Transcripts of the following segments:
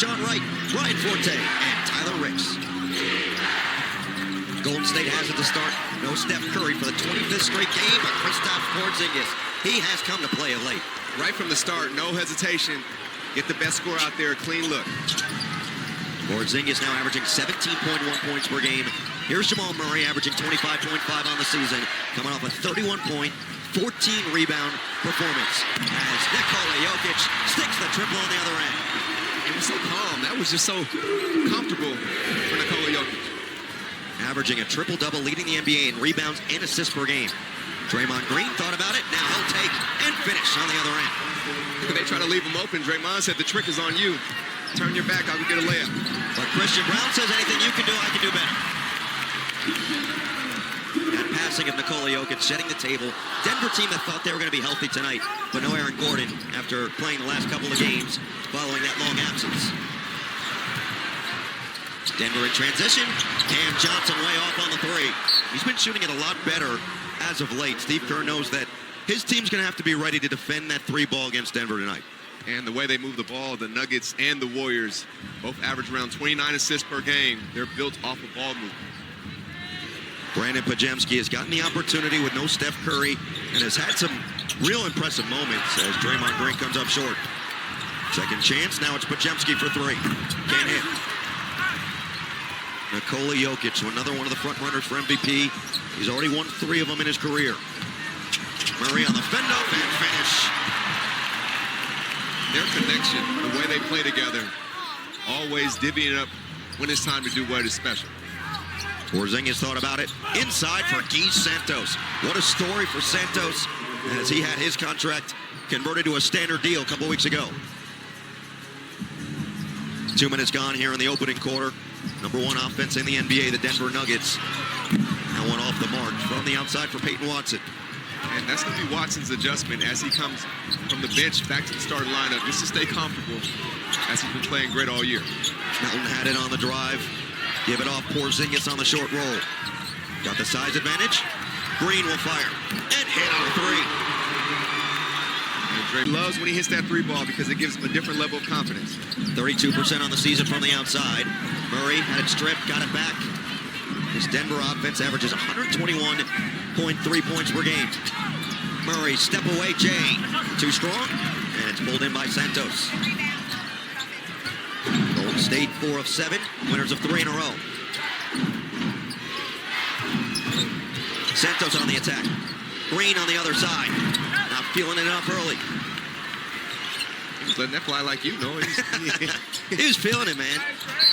Sean Wright, Brian Forte, and Tyler Ricks. Golden State has it to start. No Steph Curry for the 25th straight game, but Kristaps Porzingis, he has come to play of late. Right from the start, no hesitation. Get the best score out there, a clean look. Porzingis now averaging 17.1 points per game. Here's Jamal Murray averaging 25.5 on the season, coming off a 31-point, 14-rebound performance as Nikola Jokic sticks the triple on the other end. It was so calm. That was just so comfortable for Nikola Jokic. Averaging a triple-double, leading the NBA in rebounds and assists per game. Draymond Green thought about it. Now he'll take and finish on the other end. They try to leave him open. Draymond said the trick is on you. Turn your back, I'll go get a layup. But Christian Brown says anything you can do, I can do better. That passing of Nikola Jokic setting the table. Denver team that thought they were going to be healthy tonight, but no Aaron Gordon after playing the last couple of games following that long absence. Denver in transition. Cam Johnson way off on the three. He's been shooting it a lot better as of late. Steve Kerr knows that his team's going to have to be ready to defend that three ball against Denver tonight. And the way they move the ball, the Nuggets and the Warriors both average around 29 assists per game. They're built off of ball movement. Brandon Podziemski has gotten the opportunity with no Steph Curry and has had some real impressive moments as Draymond Green comes up short. Second chance, now it's Podziemski for three. Can't hit. Nikola Jokic, another one of the front runners for MVP. He's already won 3 of them in his career. Murray on the fend-up and finish. Their connection, the way they play together, always divvying up when it's time to do what is special. Porzingis thought about it. Inside for Guy Santos. What a story for Santos as he had his contract converted to a standard deal a couple weeks ago. 2 minutes gone here in the opening quarter. Number 1 offense in the NBA, the Denver Nuggets. Now one off the mark from the outside for Peyton Watson. And that's going to be Watson's adjustment as he comes from the bench back to the starting lineup just to stay comfortable as he's been playing great all year. Melton had it on the drive. Give it off Porzingis on the short roll. Got the size advantage. Green will fire. And hit on three. And Dre loves when he hits that three ball because it gives him a different level of confidence. 32% on the season from the outside. Murray had it stripped, got it back. This Denver offense averages 121.3 points per game. Murray, step away, Jay. Too strong, and it's pulled in by Santos. Golden State 4 of 7, winners of 3 in a row. Santos on the attack. Green on the other side. Not feeling it enough early. He was letting that fly like you know. He was feeling it, man.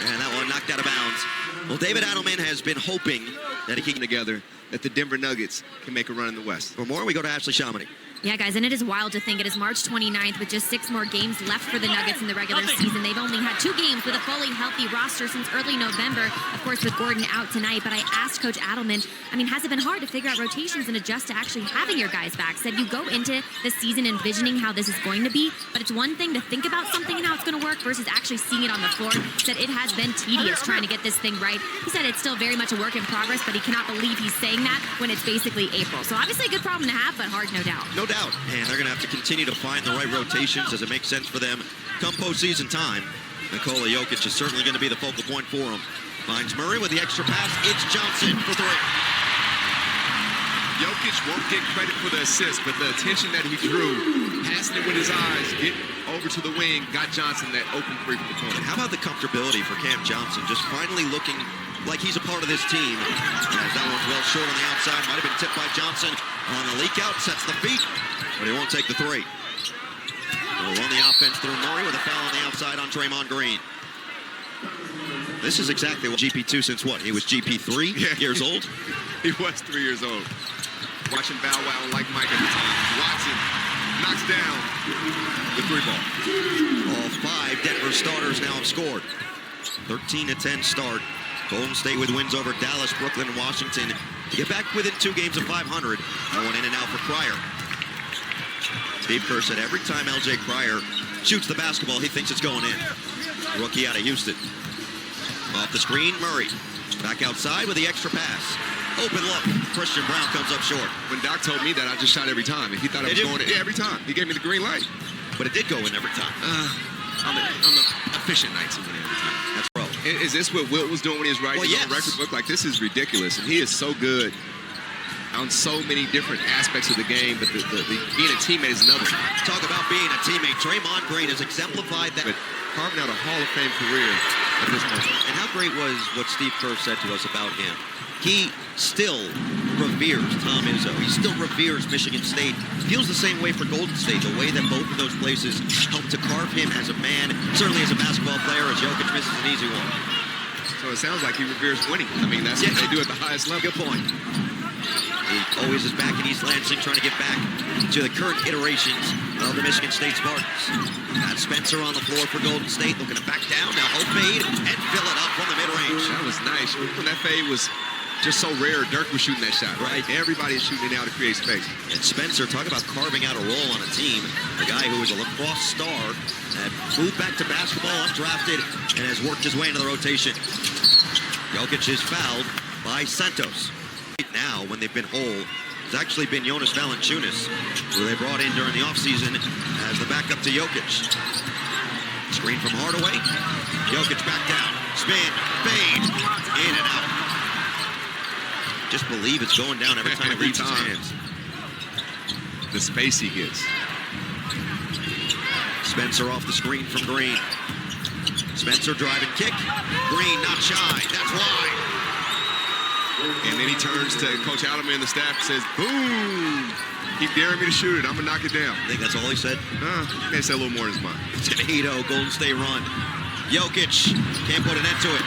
And that one knocked out of bounds. Well, David Adelman has been hoping that he can together that the Denver Nuggets can make a run in the West. For more, we go to Ashley Chamonix. Yeah, guys, and it is wild to think it is March 29th with just 6 more games left for the Nuggets in the regular season. They've only had 2 games with a fully healthy roster since early November, of course, with Gordon out tonight. But I asked Coach Adelman, has it been hard to figure out rotations and adjust to actually having your guys back? Said you go into the season envisioning how this is going to be, but it's one thing to think about something and how it's going to work versus actually seeing it on the floor. Said it has been tedious trying to get this thing right. He said it's still very much a work in progress, but he cannot believe he's saying that when it's basically April. So obviously a good problem to have, but hard, no doubt. No doubt. And they're going to have to continue to find the right rotations as it makes sense for them come postseason time. Nikola Jokic is certainly going to be the focal point for him. Finds Murray with the extra pass. It's Johnson for 3. Jokic won't get credit for the assist, but the attention that he drew, passing it with his eyes, getting over to the wing, got Johnson that open 3 from the corner. And how about the comfortability for Cam Johnson, just finally looking like he's a part of this team. As that one's well short on the outside, might have been tipped by Johnson on the leak out, sets the feet, but he won't take the 3. We'll run the offense through Murray with a foul on the outside on Draymond Green. This is exactly what GP2 since what? He was GP3 years old? He was 3 years old. Watching Bow Wow and like Mike at the time. Watson knocks down the 3 ball. All 5 Denver starters now have scored. 13-10 start. Golden State with wins over Dallas, Brooklyn, and Washington to get back within 2 games of 500. That one in and out for Cryer. Steve Kerr said every time LJ Cryer shoots the basketball, he thinks it's going in. Rookie out of Houston. Off the screen, Murray. Back outside with the extra pass. Open look. Christian Brown comes up short. When Doc told me that, I just shot every time. He thought I was going in every time. He gave me the green light. But it did go in every time. on the efficient nights he went in every time. That's pro. Is this what Wilt was doing when he was writing Well, on the record book? Like, this is ridiculous. And he is so good on so many different aspects of the game, but the being a teammate is another. Talk about being a teammate. Draymond Green has exemplified that. But carving out a Hall of Fame career at this moment. And how great was what Steve Kerr said to us about him? He still reveres Tom Izzo. He still reveres Michigan State. Feels the same way for Golden State, the way that both of those places helped to carve him as a man, certainly as a basketball player, as Jokic misses an easy one. So it sounds like he reveres winning. I mean, that's what they do at the highest level. Good point. He always is back in East Lansing, trying to get back to the current iterations of the Michigan State Spartans. Matt Spencer on the floor for Golden State, looking to back down. Now hope fade and fill it up from the mid-range. That was nice. When that fade was just so rare, Dirk was shooting that shot, right? Everybody is shooting it now to create space. And Spencer, talk about carving out a role on a team. A guy who was a lacrosse star, that moved back to basketball undrafted, and has worked his way into the rotation. Jokic is fouled by Santos. Now, when they've been whole, it's actually been Jonas Valanciunas, who they brought in during the offseason as the backup to Jokic. Screen from Hardaway. Jokic back down. Spin, fade, in and out. Just believe it's going down every time it leaves his hands. The space he gets. Spencer off the screen from Green. Spencer driving kick. Green not shy. That's why. And then he turns to Coach Alderman and the staff and says, boom! Keep daring me to shoot it. I'm going to knock it down. I think that's all he said. He may say a little more in his mind. Tornado, Golden State run. Jokic can't put an end to it.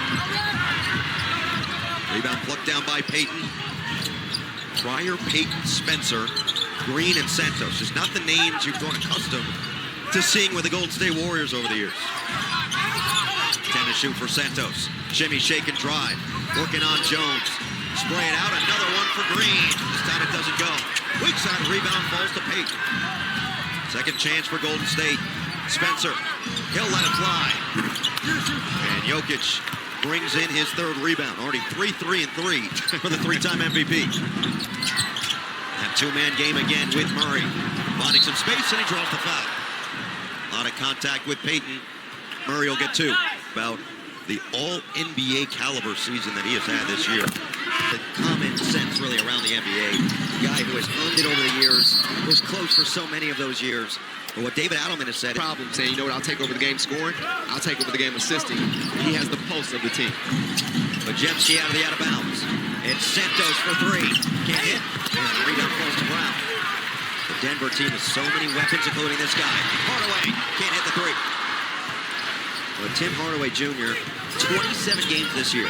Rebound plucked down by Payton. Pryor, Payton, Spencer, Green, and Santos. Just not the names you've grown accustomed to seeing with the Golden State Warriors over the years. 10 to shoot for Santos. Shimmy, shake, and drive. Working on Jones. Spray it out. Another one for Green. This time it doesn't go. Weak side rebound falls to Payton. Second chance for Golden State. Spencer. He'll let it fly. And Jokic brings in his third rebound. Already 3 and 3 for the three-time MVP. That two-man game again with Murray. Finding some space, and he draws the foul. A lot of contact with Payton. Murray will get two. About the all-NBA caliber season that he has had this year. The common sense really around the NBA. A guy who has earned it over the years, was close for so many of those years. But what David Adelman has said, Problem saying, you know what, I'll take over the game scoring, I'll take over the game assisting. He has the pulse of the team. but Jeffsky out of bounds. It's Santos for three. Can't hit. And the rebound falls to Brown. The Denver team has so many weapons, including this guy. Hardaway can't hit the three. But Tim Hardaway Jr., 27 games this year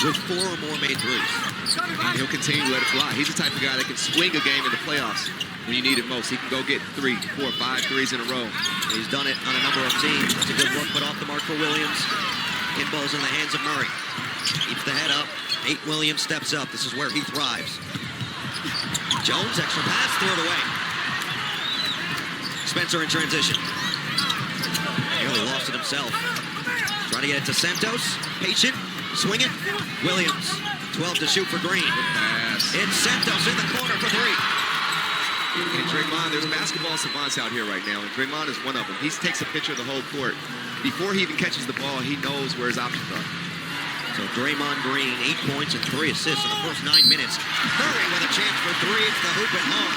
with 4 or more made threes. And he'll continue to let it fly. He's the type of guy that can swing a game in the playoffs when you need it most. He can go get 3, 4, 5 threes in a row. He's done it on a number of teams. It's a good look, but off the mark for Williams. Pinball's in the hands of Murray. Keeps the head up. Nate Williams steps up. This is where he thrives. Jones, extra pass, threw it away. Spencer in transition. Nearly lost it himself. Trying to get it to Santos. Patient. Swing it. Williams. 12 to shoot for Green. Pass. It's Santos in the corner for three. And Draymond, there's basketball savants out here right now, and Draymond is one of them. He takes a picture of the whole court. Before he even catches the ball, he knows where his options are. So Draymond Green, 8 points and 3 assists in the first 9 minutes. Murray with a chance for three. It's the hoop at home.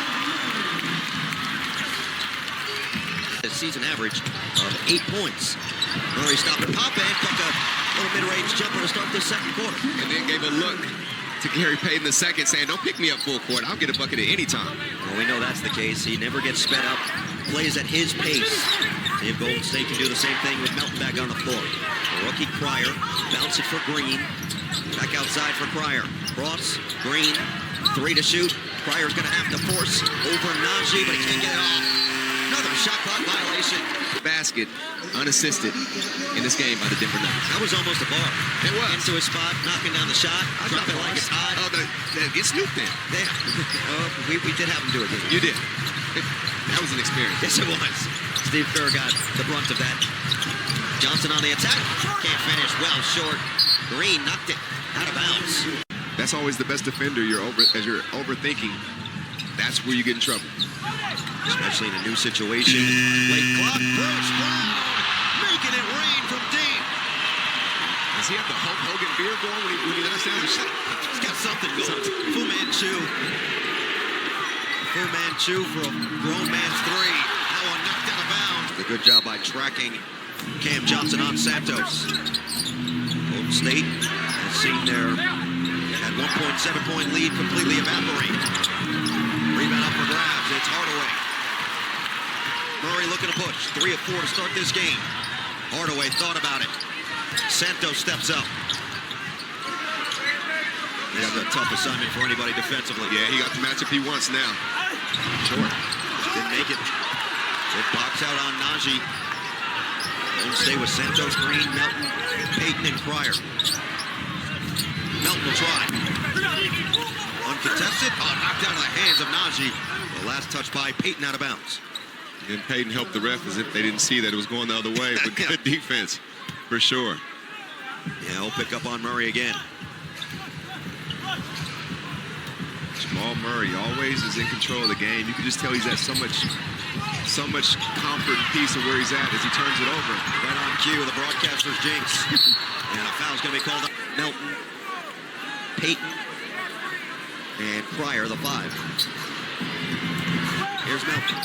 The season average of 8 points. Murray stopped at pop and took a little mid-range jumper to start this second quarter. And then gave a look to Gary Payton II saying, don't pick me up full court. I'll get a bucket at any time. Well, we know that's the case. He never gets sped up, plays at his pace. See if Golden State can do the same thing with Melton back on the floor. The rookie Pryor, bounce it for Green. Back outside for Pryor. Cross, Green, 3 to shoot. Pryor's going to have to force over Najee, but he can't get it off. Another shot clock violation. Basket, unassisted in this game by the Denver Nuggets. That was almost a bar. It was. Into his spot, knocking down the shot, drop it like it's hot. Oh, get Snoop then. We did have him do it, didn't we? You did. That was an experience. Yes, it was. Steve Kerr got the brunt of that. Johnson on the attack. Can't finish. Well short. Green knocked it out of bounds. That's always the best defender as you're overthinking. That's where you get in trouble. Especially in a new situation. Late clock. Bruce Brown Does he have the Hulk Hogan beard going when he does that? He's got something going. Fu Manchu. Fu Manchu for a grown man's three. That one knocked out of bounds. A good job by tracking Cam Johnson on Santos. Golden State has seen their 1.7-point lead completely evaporate. Rebound up for grabs. It's Hardaway. Murray looking to push. 3 of 4 to start this game. Hardaway thought about it. Santos steps up. That's a tough assignment for anybody defensively. Yeah, he got the matchup he wants now. Short. Didn't make it. Good box out on Najee. Golden State with Santos, Green, Melton, Payton, and Pryor. Melton will try. Uncontested. Oh, knocked out of the hands of Najee. The last touch by Payton out of bounds. And Payton helped the ref as if they didn't see that it was going the other way. But good defense, for sure. Yeah, he'll pick up on Murray again. Jamal Murray always is in control of the game. You can just tell he's at so much comfort and peace of where he's at as he turns it over. Right on cue, the broadcaster's jinx. And a foul's going to be called up. Melton, Payton, and Pryor, the 5. Here's Melton.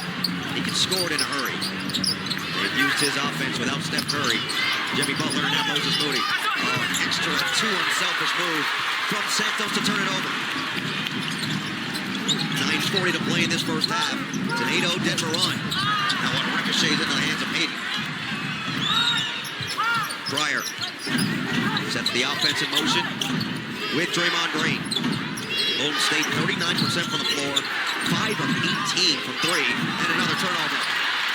He can score it in a hurry. They've used his offense without Steph Curry. Jimmy Butler and now Moses Moody. Oh, an extra 2 unselfish move from Santos to turn it over. 9:40 to play in this first half. It's an 8-0 Denver run. Now one ricochets into the hands of Payton. Pryor sets the offense in motion with Draymond Green. Golden State 39% from the floor, 5 of 18 from 3, and another turnover.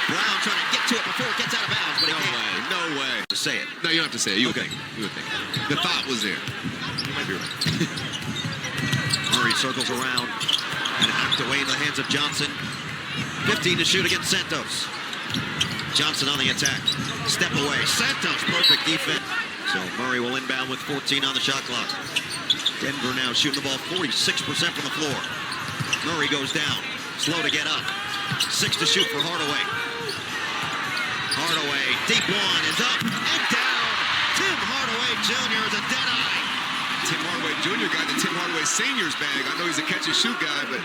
Brown trying to get to it before it gets out of bounds, but he can't. No way. To say it. No, you don't have to say it. You Okay. would think. You would think. The thought was there. You might be right. Murray circles around and knocked away into the hands of Johnson. 15 to shoot against Santos. Johnson on the attack. Step away. Santos, perfect defense. So Murray will inbound with 14 on the shot clock. Denver now shooting the ball 46% from the floor. Murray goes down. Slow to get up. 6 to shoot for Hardaway. Hardaway, deep one is up and down. Tim Hardaway Jr. is a dead-eye. Tim Hardaway Jr. got the Tim Hardaway Senior's bag. I know he's a catch-and-shoot guy, but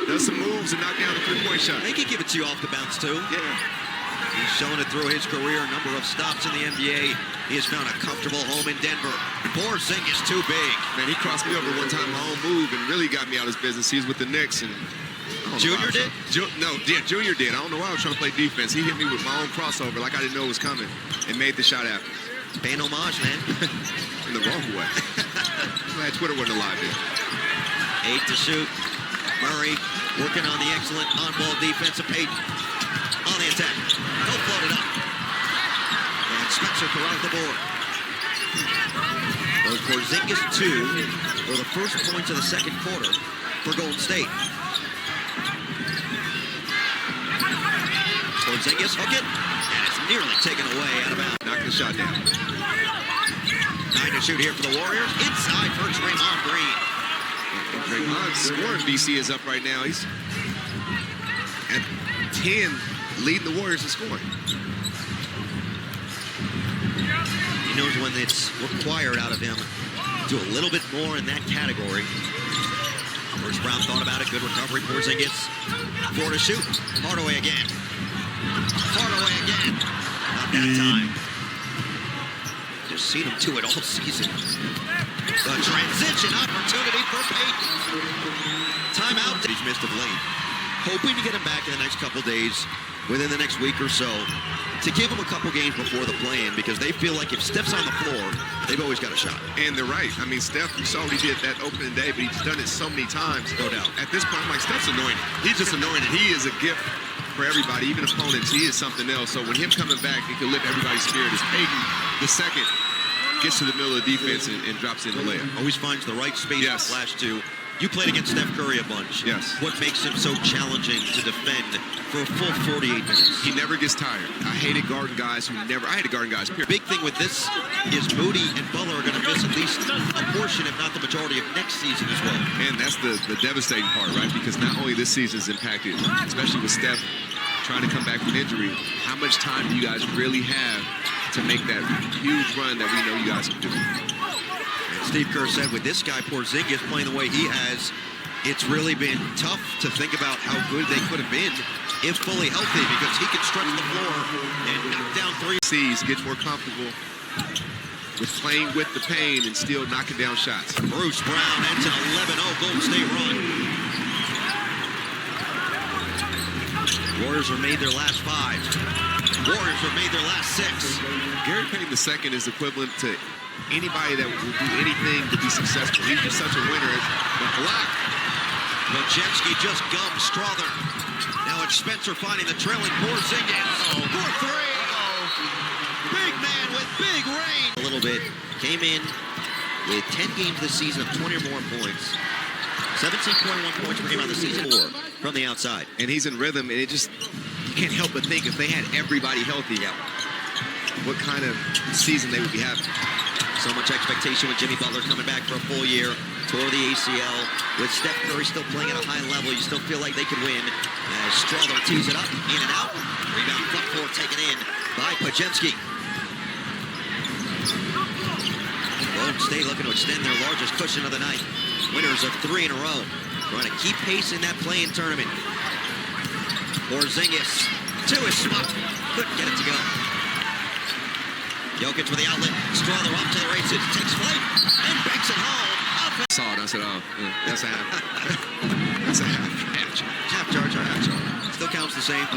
does some moves and knock down the three-point shot. They can give it to you off the bounce, too. Yeah. He's shown it through his career, a number of stops in the NBA. He has found a comfortable home in Denver. Porzingis too big. Man, he crossed me over one time, my own move, and really got me out of his business. He's with the Knicks. And Junior did? Junior did. I don't know why I was trying to play defense. He hit me with my own crossover like I didn't know it was coming and made the shot after. Paying homage, man. In the wrong way. Glad Twitter wasn't alive then. 8 to shoot. Murray working on the excellent on-ball defense of Payton. On the attack. He'll float it up. And Spencer throughout the board. Those Porzingis 2 were the first points of the second quarter for Golden State. Porzingis hook it, and it's nearly taken away out of bounds. Knock the shot down. 9 to shoot here for the Warriors. Inside for Draymond Green. Draymond's scoring BC is up right now. He's at 10, leading the Warriors in scoring. He knows when it's required out of him. Do a little bit more in that category. Bruce Brown thought about it. Good recovery. Porzingis. 4 to shoot. Hardaway again. Hardaway again. Not that time. Just seen him do it all season. The transition opportunity for Payton. Timeout. He's missed of late. Hoping to get him back in the next couple days, within the next week or so, to give him a couple games before the play-in, because they feel like if Steph's on the floor, they've always got a shot. And they're right. I mean, Steph, you saw what he did that opening day, but he's done it so many times. No doubt. At this point, I'm like, Steph's anointed. He's just anointed. He is a gift for everybody, even opponents. He is something else. So when him coming back, he can lift everybody's spirit. As Payton, the second, gets to the middle of the defense and drops in the layup. Always finds the right space to flash to. You played against Steph Curry a bunch. Yes. What makes him so challenging to defend for a full 48 minutes? He never gets tired. I hated guarding guys who never... I hated guarding guys, period. Big thing with this is Moody and Butler are going to miss at least a portion, if not the majority, of next season as well. And that's the devastating part, right? Because not only this season's impacted, especially with Steph trying to come back from injury, how much time do you guys really have to make that huge run that we know you guys can do. And Steve Kerr said with this guy, Porzingis, playing the way he has, it's really been tough to think about how good they could have been if fully healthy, because he can stretch the floor and knock down three. Sees gets more comfortable with playing with the pain and still knocking down shots. Bruce Brown ends an 11-0 Golden State run. Warriors have made their last 5. Warriors have made their last 6. Gary Payton II is equivalent to anybody that will do anything to be successful. He's just such a winner. The block. Podziemski just gummed Strother. Now it's Spencer finding the trailing Porzingis. For 3. Big man with big range. A little bit. Came in with 10 games this season of 20 or more points. 17.1 points per game on the season. 4 from the outside. And he's in rhythm, and it just, you can't help but think if they had everybody healthy, what kind of season they would be having. So much expectation with Jimmy Butler coming back for a full year. Tore the ACL. With Steph Curry still playing at a high level, you still feel like they could win. As Strother tees it up, in and out. Rebound front court taken in by Podziemski. Golden State looking to extend their largest cushion of the night. Winners of 3 in a row. Trying to keep pace in that play-in tournament. Porzingis to his spot. Couldn't get it to go. Jokic with the outlet. Strother up to the races. Takes flight and banks it home. I saw it. I said, oh, yeah, that's a half. That's a half. Half charge or half charge. Still counts the same.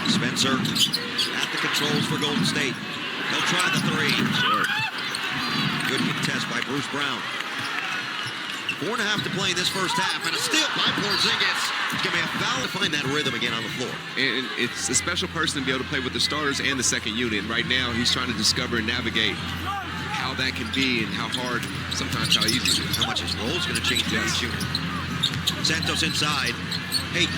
Spencer at the controls for Golden State. He'll try the 3. Short. Good contest by Bruce Brown. 4.5 to play in this first half, and a steal by Porzingis. It's going to be a foul to find that rhythm again on the floor. And it's a special person to be able to play with the starters and the second unit. And right now, he's trying to discover and navigate how that can be and how hard, sometimes how easy it is. How much his role is going to change for each shooter. Santos inside. Hayden,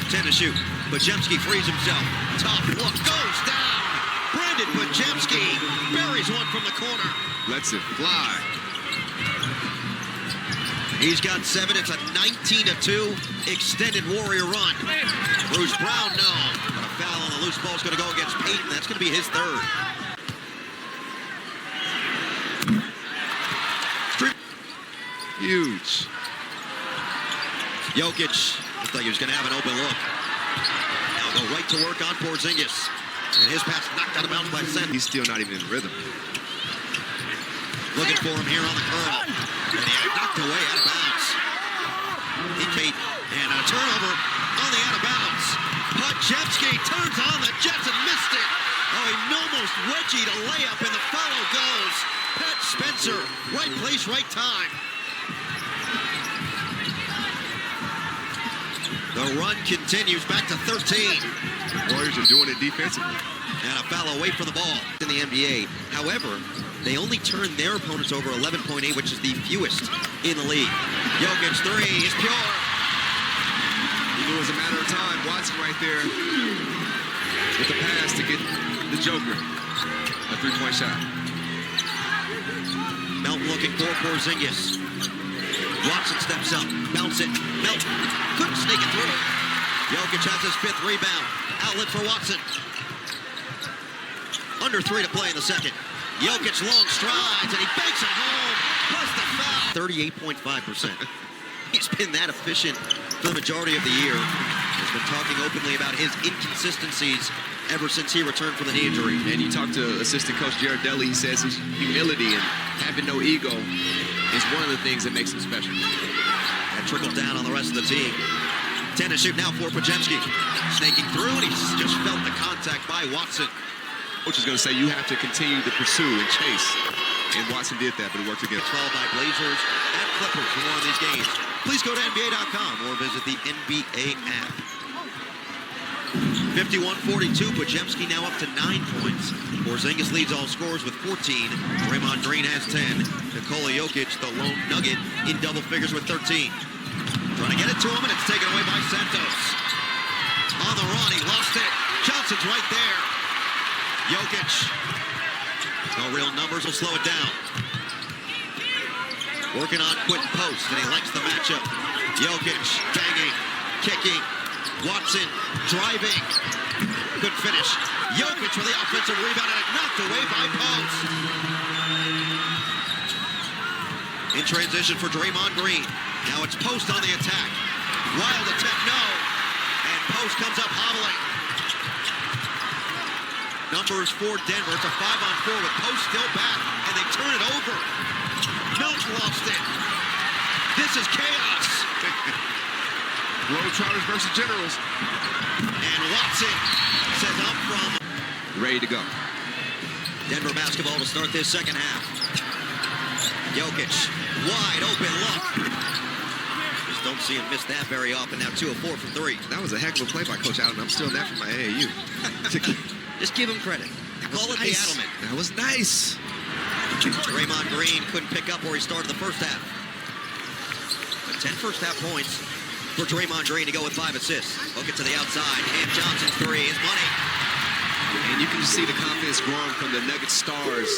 10 to shoot. Podziemski frees himself. Tough look, goes down. Brandon Podziemski buries one from the corner. Lets it fly. He's got 7. It's a 19-2 extended Warrior run. Bruce Brown, no. But a foul on the loose ball is going to go against Payton. That's going to be his 3rd. Huge. Jokic looked like he was going to have an open look. Now go right to work on Porzingis. And his pass knocked out of bounds by Sen. He's still not even in rhythm. Looking for him here on the curl. And he knocked away out of bounds. And a turnover on the out of bounds. Podziemski turns on the Jets and missed it. Oh, he almost wedgied a layup, and the follow goes. Pat Spencer, right place, right time. The run continues back to 13. Warriors are doing it defensively. And a foul away from the ball in the NBA. However, they only turn their opponents over 11.8, which is the fewest in the league. Jokic 3 is pure. He knew it was a matter of time. Watson right there with the pass to get the Joker. A 3-point shot. Melton looking for Porzingis. Watson steps up, bounce it. Melton couldn't sneak it through. Jokic has his 5th rebound. Outlet for Watson. Under 3 to play in the second. Jokic long strides, and he banks it home. Plus the foul. 38.5%. He's been that efficient for the majority of the year. He's been talking openly about his inconsistencies ever since he returned from the knee injury. And you talk to assistant coach Jared Dudley, he says his humility and having no ego is one of the things that makes him special. That trickled down on the rest of the team. 10 to shoot now for Podziemski. Snaking through, and he's just felt the contact by Watson. Coach is going to say you have to continue to pursue and chase. And Watson did that, but it worked again. 12 by Blazers and Clippers for more of these games. Please go to NBA.com or visit the NBA app. 51-42, Podziemski now up to 9 points. Porzingis leads all scorers with 14. Draymond Green has 10. Nikola Jokic, the lone nugget, in double figures with 13. Trying to get it to him, and it's taken away by Santos. On the run, he lost it. Johnson's right there. Jokic. No real numbers will slow it down. Working on Quentin Post, and he likes the matchup. Jokic banging, kicking. Watson driving. couldn't finish. Jokic with the offensive rebound and it knocked away by Post. In transition for Draymond Green. Now it's Post on the attack. Wild attempt, no. And Post comes up hobbling. Numbers for Denver. It's a 5-on-4 with Post still back. And they turn it over. Melton lost it. This is chaos. Globetrotters versus Generals. And Watson says I'm from. Ready to go. Denver basketball to start this second half. Jokic, wide open look. Just don't see him miss that very often. Now 2 of 4 from 3. That was a heck of a play by Coach Allen. I'm still that from my AAU. Just give him credit. Call it Nice. the Adelman. That was nice. Draymond Green couldn't pick up where he started the first half. But 10 first half points for Draymond Green to go with 5 assists. Look it to the outside. Cam Johnson's 3 is money. And you can just see the confidence growing from the Nuggets stars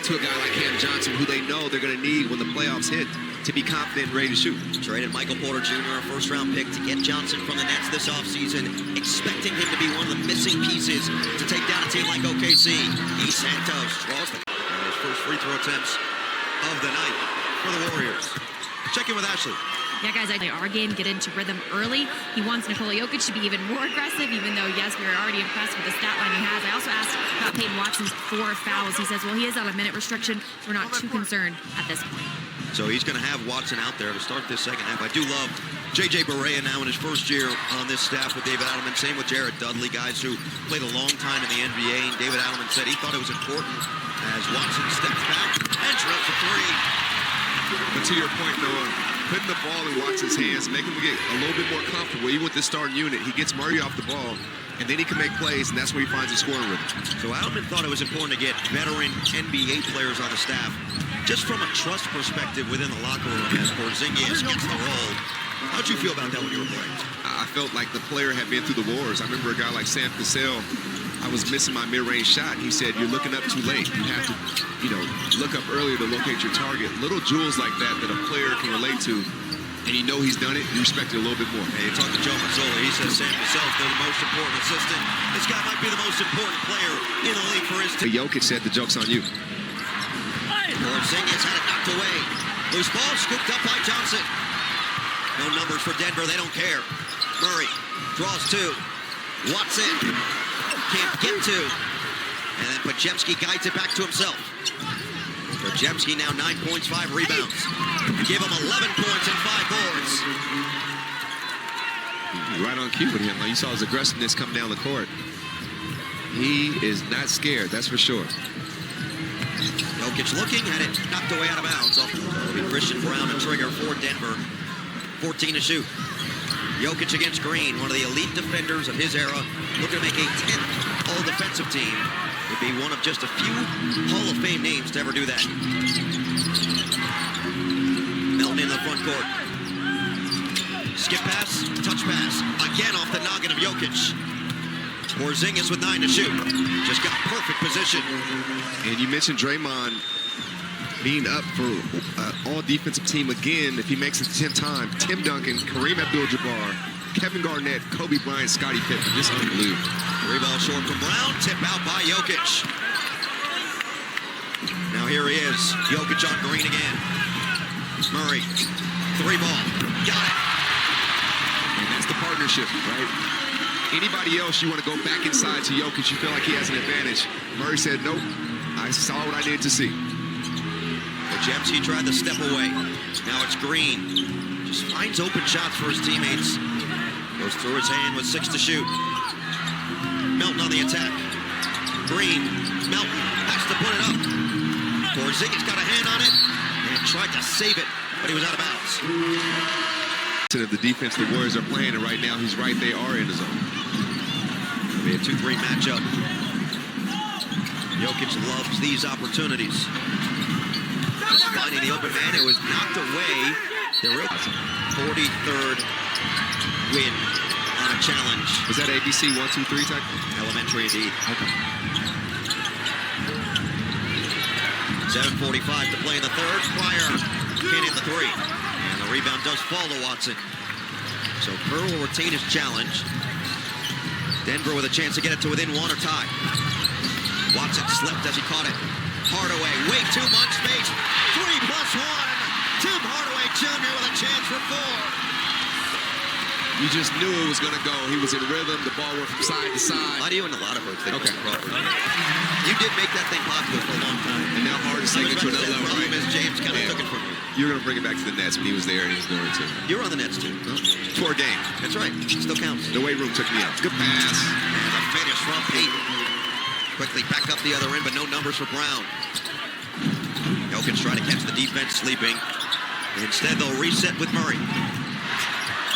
to a guy like Cam Johnson, who they know they're going to need when the playoffs hit to be confident and ready to shoot. Traded Michael Porter Jr., a first-round pick, to get Johnson from the Nets this offseason, expecting him to be one of the missing pieces to take down a team like OKC. E. Santos draws the his first free throw attempts of the night for the Warriors. Check in with Ashley. Yeah, guys, I play our game, get into rhythm early. He wants Nikola Jokic to be even more aggressive, even though, yes, we were already impressed with the stat line he has. I also asked about Peyton Watson's 4 fouls. He says, well, he is on a minute restriction. We're not too concerned at this point. So he's going to have Watson out there to start this second half. I do love J.J. Barea now in his first year on this staff with David Adelman. Same with Jared Dudley, guys who played a long time in the NBA. And David Adelman said he thought it was important as Watson steps back and drills a 3. But to your point, Noah, putting the ball in Watson's hands, making him get a little bit more comfortable. Even with the starting unit, he gets Murray off the ball, and then he can make plays, and that's where he finds his scoring rhythm. So Adelman thought it was important to get veteran NBA players on the staff, just from a trust perspective within the locker room as Porzingis gets the role. How'd you feel about that when you were playing? I felt like the player had been through the wars. I remember a guy like Sam Cassell, I was missing my mid-range shot. He said, you're looking up too late. You have to, look up earlier to locate your target. Little jewels like that that a player can relate to, and you know he's done it, you respect it a little bit more. Hey, you talk to Joe Mazzola. He says Sam Cassell's the most important assistant. This guy might be the most important player in the league for his team. Jokic said the joke's on you. Porzingis had it knocked away. Loose ball scooped up by Johnson. No numbers for Denver. They don't care. Murray draws 2. Watson can't get to. And then Podziemski guides it back to himself. Podziemski now 9 points, 5 rebounds. Give him 11 points and 5 boards. Right on cue with him. You saw his aggressiveness come down the court. He is not scared, that's for sure. Jokic looking, had it knocked away out of bounds. It'll be Christian Brown and trigger for Denver. 14 to shoot. Jokic against Green, one of the elite defenders of his era, looking to make a 10th all-defensive team. Would be one of just a few Hall of Fame names to ever do that. Melton in the front court. Skip pass, touch pass. Again off the noggin of Jokic. Porzingis with 9 to shoot. Just got perfect position. And you mentioned Draymond being up for all-defensive team again. If he makes it 10 times, Tim Duncan, Kareem Abdul-Jabbar, Kevin Garnett, Kobe Bryant, Scottie Pippen. Just unbelievable. Rebound short from Brown. Tip out by Jokic. Now here he is. Jokic on Green again. Murray. 3 ball. Got it. And that's the partnership, right? Anybody else, you want to go back inside to Jokic, you feel like he has an advantage. Murray said, nope, I saw what I needed to see. Podziemski tried to step away. Now it's Green. Just finds open shots for his teammates. Goes through his hand with 6 to shoot. Melton on the attack. Green. Melton has to put it up. Porzingis got a hand on it and tried to save it, but he was out of bounds. Of the defense the Warriors are playing, and right now he's right. They are in the zone. It'll be a 2-3 matchup. Jokic loves these opportunities. Just finding the open man. It was knocked away. There is 43rd win on a challenge. Was that ABC 1, 2, 3 type? Elementary indeed. Okay. 7:45 to play in the third. Pryor can't hit the 3. And the rebound does fall to Watson. So Kerr will retain his challenge. Denver with a chance to get it to within one or tie. Watson slipped as he caught it. Hardaway, way too much space. 3+1. Tim Hardaway Jr. with a chance for 4. You just knew it was going to go. He was in rhythm. The ball went from side to side. I do in a lot of folks think Okay. Crawford. You did make that thing popular for a long time. And now Harden's taking it to another level, problem right? is James kind of Yeah. took it from you. You're going to bring it back to the Nets when he was there and he was doing it too. You were on the Nets too. For a game. That's right. Still counts. The weight room took me out. Good pass. And a finish from Pete. Quickly back up the other end, but no numbers for Brown. Jokic trying to catch the defense sleeping. Instead, they'll reset with Murray.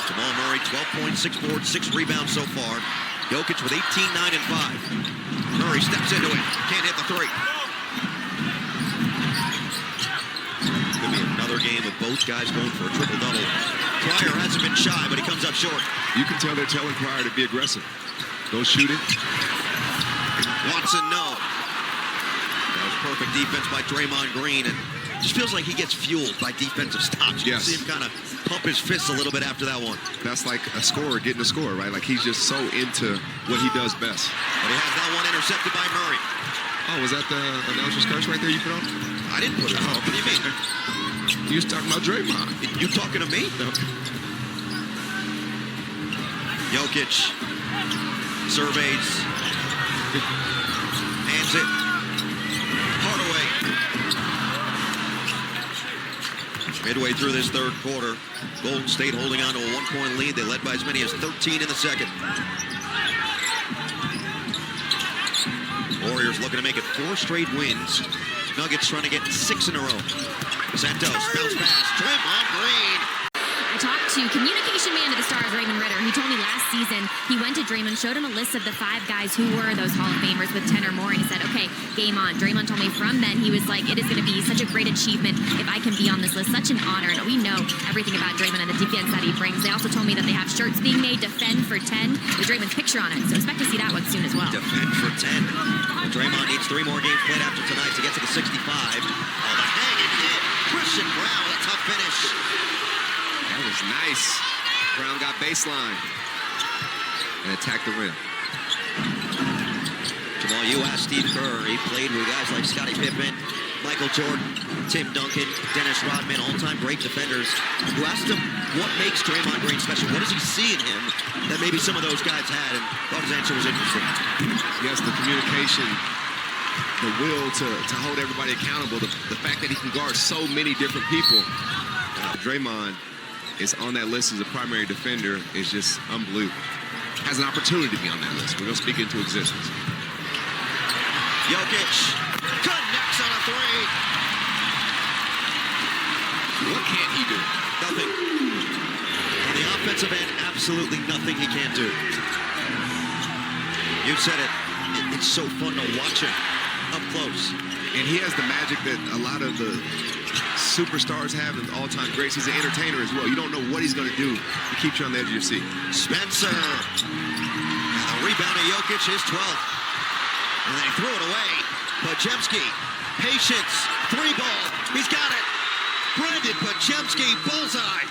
Jamal Murray, 12 points, 6 boards, 6 rebounds so far. Jokic with 18, 9, and 5. Murray steps into it. Can't hit the 3. Could be another game with both guys going for a triple-double. Pryor hasn't been shy, but he comes up short. You can tell they're telling Pryor to be aggressive. Go shoot it. Watson, no. That was perfect defense by Draymond Green, and just feels like he gets fueled by defensive stops. You Yes. can see him kind of pump his fists a little bit after that one. That's like a scorer getting a score, right? Like he's just so into what he does best. But he has that one intercepted by Murray. Oh, was that the announcer's curse right there you put on? I didn't put it on. What do you mean? You was talking about Draymond. You talking to me? No. Jokic surveys. Hands it. Hardaway. Midway through this third quarter, Golden State holding on to a 1-point lead. They led by as many as 13 in the second. Warriors looking to make it 4 straight wins. Nuggets trying to get 6 in a row. Santos, bounce pass, Draymond Green. I talked to communication man to the Stars, Raymond Ritter. He told me last season he went to Draymond, showed him a list of the 5 guys who were those Hall of Famers with 10 or more, and he said, okay, game on. Draymond told me from then he was like, it is going to be such a great achievement if I can be on this list. Such an honor, and we know everything about Draymond and the defense that he brings. They also told me that they have shirts being made, Defend for 10, with Draymond's picture on it, so expect to see that one soon as well. Defend for 10. Well, Draymond needs 3 more games played after tonight to get to the 65. Oh, the hanging hit. Christian Brown, a tough finish. That was nice. Brown got baseline and attacked the rim. Jamal, you asked Steve Kerr. He played with guys like Scottie Pippen, Michael Jordan, Tim Duncan, Dennis Rodman, all-time great defenders. You asked him what makes Draymond Green special. What does he see in him that maybe some of those guys had? And thought his answer was interesting. Yes, the communication, the will to hold everybody accountable, the fact that he can guard so many different people. Draymond is on that list as a primary defender is just unbelievable. Has an opportunity to be on that list. We're going to speak into existence. Jokic connects on a 3. What can't he do? Nothing. On the offensive end, absolutely nothing he can't do. You said it. It's so fun to watch him up close. And he has the magic that a lot of the superstars have and all-time greats. He's an entertainer as well. You don't know what he's going to do to keep you on the edge of your seat. Spencer. And the rebound of Jokic, his 12th. And they threw it away. Podziemski. Patience. 3-ball. He's got it. Brandon Podziemski. Bullseye.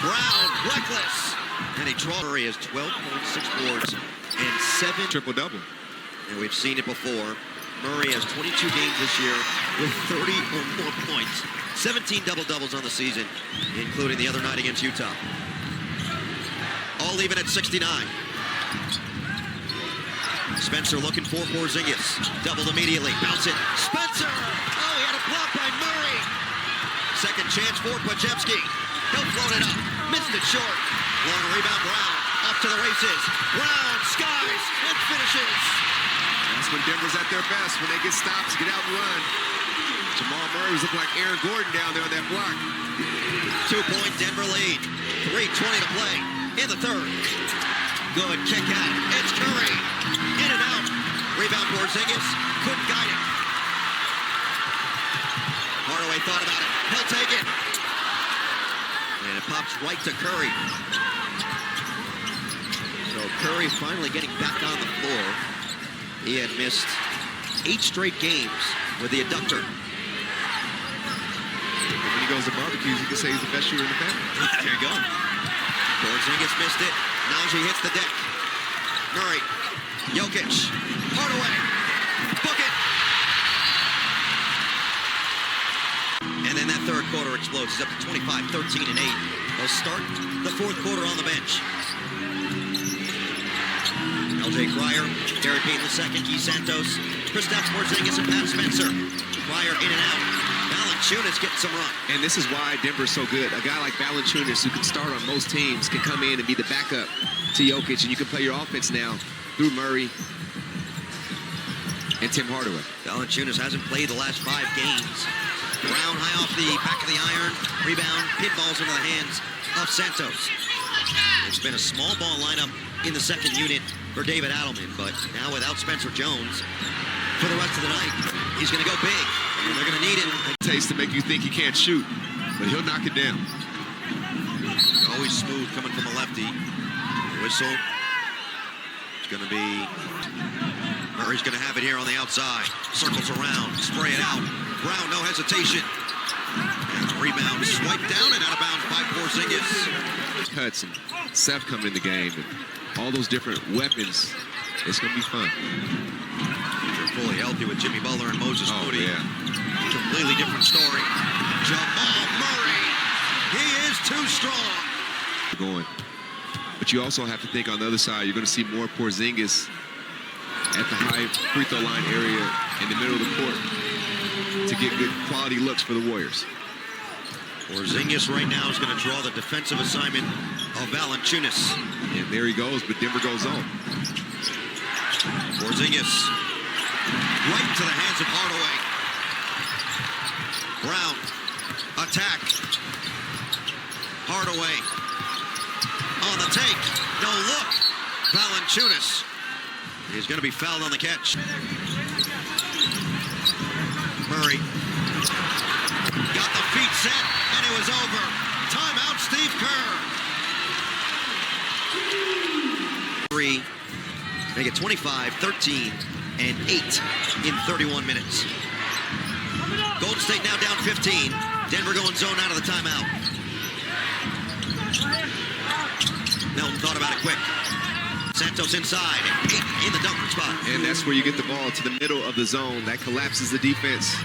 Brown. Reckless. And he Murray has 12 points, 6 boards, and 7 Triple-double. And we've seen it before. Murray has 22 games this year with 30 or more points. 17 double-doubles on the season, including the other night against Utah. All even at 69. Spencer looking for Porzingis. Doubled immediately. Bounce it. Spencer! Oh, he had a block by Murray. Second chance for Podziemski. He'll float it up. Missed it short. Long rebound, Brown. Off to the races. Brown skies and finishes. That's when Denver's at their best, when they get stops, get out and run. Jamal Murray was looking like Aaron Gordon down there on that block. 2-point Denver lead. 3:20 to play in the third. Good kick out. It's Curry. In and out. Rebound Porzingis. Couldn't guide it. Hardaway thought about it. He'll take it. And it pops right to Curry. So Curry finally getting back on the floor. He had missed 8 straight games with the adductor. When he goes to barbecues, he can say he's the best shooter in the family. There you go. Porzingis missed it. Nalji hits the deck. Murray. Jokic. Hardaway. Book it. And then that third quarter explodes. He's up to 25, 13, and 8. They'll start the fourth quarter on the bench. LJ Cryer, Gary Payton II, Keith Santos, Kristaps Porzingis, and Pat Spencer. Cryer in and out. Valanciunas getting some run. And this is why Denver's so good. A guy like Valanciunas, who can start on most teams, can come in and be the backup to Jokic, and you can play your offense now through Murray and Tim Hardaway. Valanciunas hasn't played the last 5 games. Brown high off the back of the iron. Rebound, pinballs into the hands of Santos. It's been a small ball lineup in the second unit for David Adelman, but now without Spencer Jones for the rest of the night, he's going to go big, and they're going to need it. Takes to make you think he can't shoot, but he'll knock it down. Always smooth coming from a lefty. Whistle. It's going to be... Murray's going to have it here on the outside. Circles around, spray it out. Brown, no hesitation. And the rebound swiped down and out of bounds by Porzingis. Cuts and Seth coming in the game, and all those different weapons. It's going to be fun. They're fully healthy with Jimmy Butler and Moses Moody. Yeah. Completely different story. Jamal Murray. He is too strong. Going. But you also have to think on the other side, you're going to see more Porzingis at the high free throw line area in the middle of the court to get good quality looks for the Warriors. Porzingis right now is going to draw the defensive assignment of Valanciunas. And there he goes, but Denver goes on. Porzingis right into the hands of Hardaway. Brown, attack. Hardaway on the take. No look. Valanciunas is going to be fouled on the catch. Murray got the feet set, and it was over. Timeout, Steve Kerr. 3, make it 25, 13, and 8 in 31 minutes. Golden State now down 15. Denver going zone out of the timeout. Melton thought about it quick. Santos inside, and 8 in the dunker spot. And that's where you get the ball to the middle of the zone. That collapses the defense.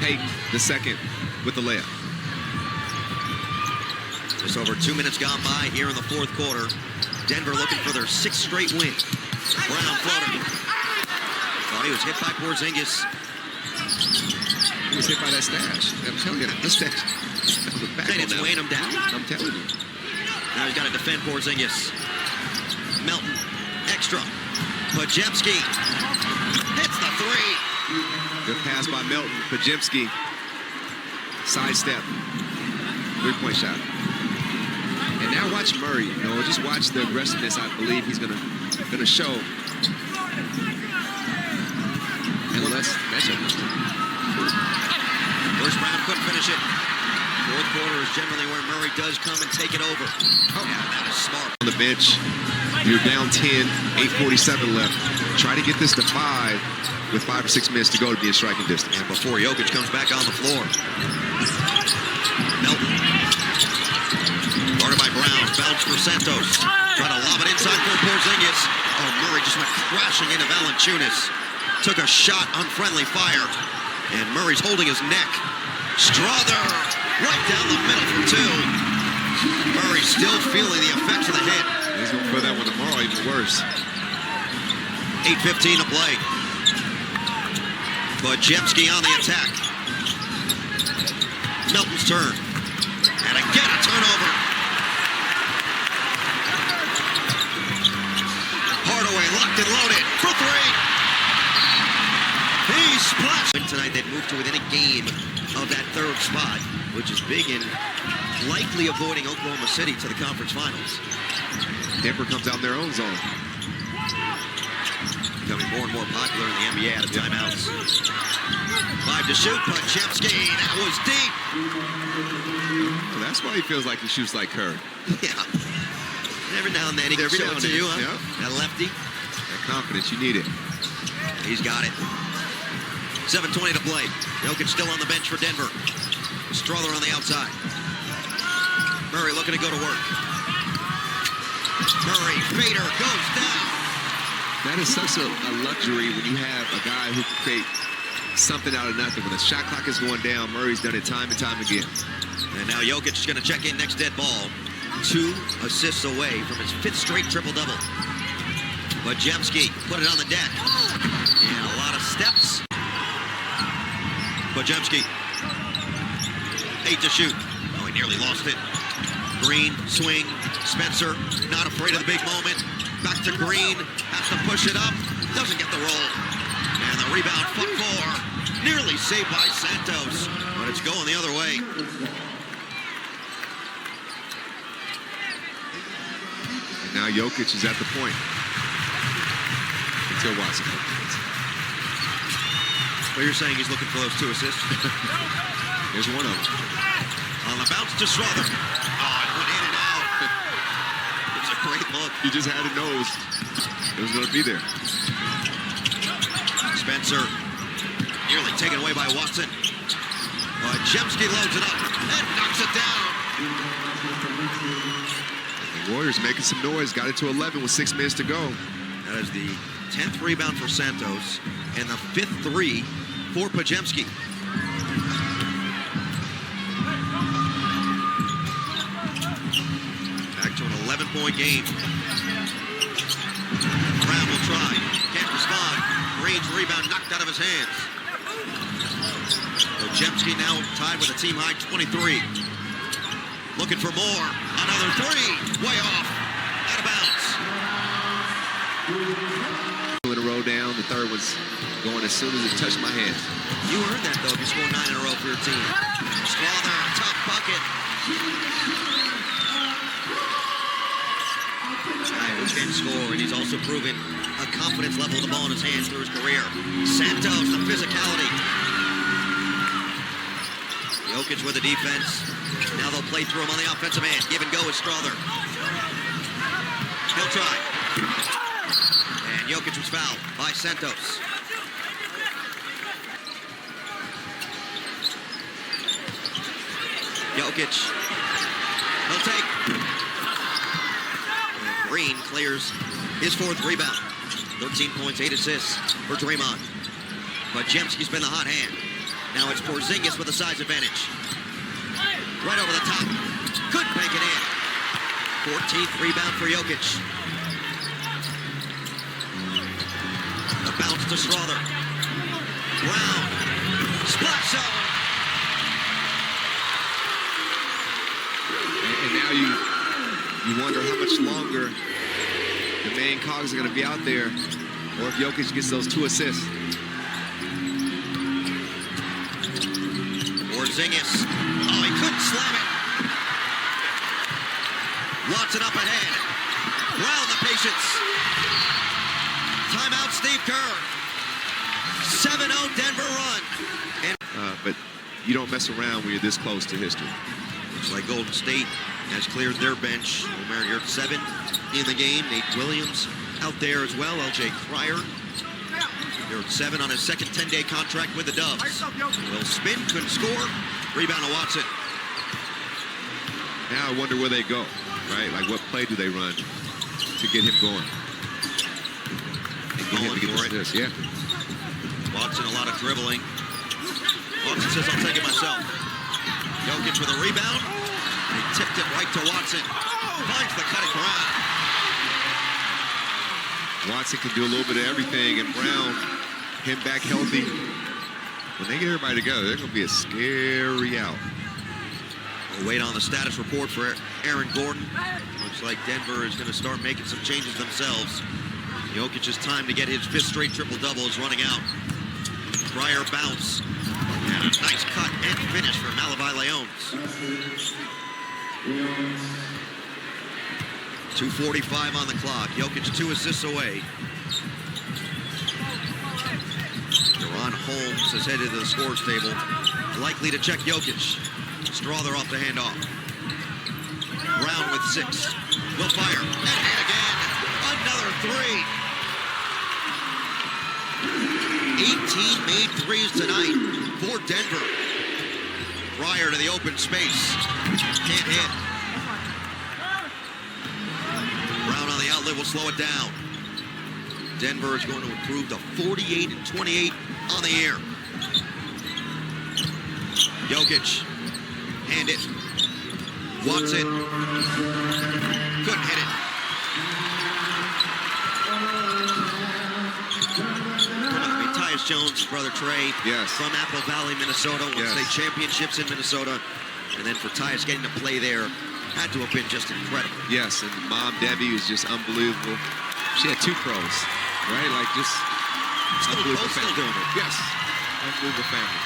Payton, the second, with the layup. Just over 2 minutes gone by here in the fourth quarter. Denver looking for their 6th straight win. Brown floater. Thought he was hit by Porzingis. He was hit by that stash. I'm telling you, that stash. And it's weighing him down. I'm telling you. Now he's got to defend Porzingis. Melton, extra. Podziemski hits the 3. Good pass by Melton. Podziemski. Sidestep. 3-point shot. And now watch Murray. You know, just watch the aggressiveness I believe he's gonna show. And let's measure. Bruce Brown couldn't finish it. Fourth quarter is generally where Murray does come and take it over. Oh, yeah, that is smart. On the bench, you're down 10, 8:47 left. Try to get this to 5 with 5 or 6 minutes to go to be in striking distance. And before Jokic comes back on the floor. Melton. Guarded by Brown. Bounce for Santos. Trying to lob it inside for Porzingis. Oh, Murray just went crashing into Valanciunas. Took a shot, unfriendly fire. And Murray's holding his neck. Strother. Right down the middle for 2. Murray still feeling the effects of the hit. He's going to feel that one tomorrow, even worse. 8:15 to play. Podziemski on the attack. Melton's turn. And again a turnover. Hardaway locked and loaded for 3. He splashed. Tonight they've moved to within a game of that 3rd spot, which is big in likely avoiding Oklahoma City to the conference finals. Denver comes out in their own zone. Becoming more and more popular in the NBA out of timeouts. 5 to shoot. Podziemski, that was deep. Well, that's why he feels like he shoots like Kerr. Yeah. Every now and then he can show it to you, huh? Yeah. That lefty. That confidence, you need it. He's got it. 7:20 to play. Jokic still on the bench for Denver. Strother on the outside. Murray looking to go to work. Murray, fader, goes down. That is such a luxury when you have a guy who can create something out of nothing. When the shot clock is going down, Murray's done it time and time again. And now Jokic is going to check in next dead ball. 2 assists away from his 5th straight triple-double. Podziemski put it on the deck. And a lot of steps. Podziemski. 8 to shoot. Oh, he nearly lost it. Green, swing. Spencer, not afraid of the big moment. Back to Green. Has to push it up. Doesn't get the roll. And the rebound, foot 4. Nearly saved by Santos. But it's going the other way. Now Jokic is at the point. Until Watson. Well, you're saying he's looking for those 2 assists? Here's one of them. On the bounce to Strother. Oh, it went in and out. It's a great look. You just had to know it was going to be there. Spencer nearly taken away by Watson. Podziemski loads it up and knocks it down. The Warriors making some noise. Got it to 11 with 6 minutes to go. That is the 10th rebound for Santos and the 5th 3 for Podziemski. Back to an 11-point game. Brown will try. Can't respond. Green's rebound knocked out of his hands. Podziemski now tied with a team-high 23. Looking for more. Another 3. Way off. Out of bounds. 2 in a row down. The third was going as soon as it touched my hands. You earned that, though, if you score 9 in a row for your team. Strother, tough bucket. Guy who can score, and he's also proven a confidence level of the ball in his hands through his career. Santos, the physicality. Jokic with the defense. Now they'll play through him on the offensive end. Give and go with Strother. He'll try. And Jokic was fouled by Santos. Jokic. He'll take. And Green clears his 4th rebound. 13 points, 8 assists for Draymond. Podziemski's been the hot hand. Now it's Porzingis with a size advantage. Right over the top. Couldn't make it in. 14th rebound for Jokic. The bounce to Strother. Brown. Splash zone. And now you wonder how much longer the main cogs are going to be out there, or if Jokic gets those 2 assists. Porzingis. Oh, he couldn't slam it. Watson up ahead. Brown the patience. Timeout, Steve Kerr. 7-0 Denver run. And But you don't mess around when you're this close to history. looks like Golden State has cleared their bench. Omer Yurt 7 in the game. Nate Williams out there as well. LJ Cryer. Yurt 7 on his second 10-day contract with the Dubs. Will spin, couldn't score. Rebound to Watson. Now I wonder where they go, right? Like, what play do they run to get him going? Get him to get this, yeah. Watson, a lot of dribbling. Watson says, I'll take it myself. Jokic with a rebound. He tipped it right to Watson. Finds the cutting Brown. Watson can do a little bit of everything, and Brown, him back healthy. When they get everybody together, they're going to be a scary out. We'll wait on the status report for Aaron Gordon. Looks like Denver is going to start making some changes themselves. Jokic's time to get his 5th straight triple-double is running out. Cryer bounce. And a nice cut and finish for Malavi Leones. 2:45 on the clock. Jokic 2 assists away. Deron Holmes is headed to the scores table. Likely to check Jokic. Strother off the handoff. Brown with 6. Will fire. And again. Another 3. 18 made threes tonight for Denver. Cryer to the open space. Can't hit. Brown Butler will slow it down. Denver is going to improve to 48-28 on the air. Jokic, hand it. Watson, couldn't hit it. Tyus Jones' brother Trey, Yes. from Apple Valley, Minnesota, won Yes. state championships in Minnesota. And then for Tyus getting to play there had to have been just incredible. Yes, and mom, Debbie, was just unbelievable. She had 2 pros, right? Like, just unbelievable both still family. doing it. Yes, unbelievable family.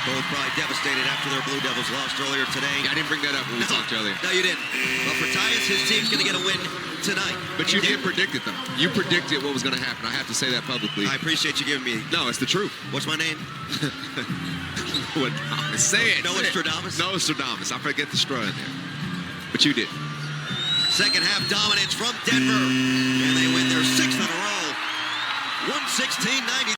Both probably devastated after their Blue Devils lost earlier today. Yeah, I didn't bring that up when we talked earlier. No, you didn't. But for Tyus, his team's going to get a win tonight. But you did predict it, though. You predicted what was going to happen. I have to say that publicly. I appreciate you giving me. No, it's the truth. What's my name? Say it. Nostradamus? Nostradamus. I forget the straw in there. But you did. Second half dominance from Denver. And they win their 6th in a row. 116-90.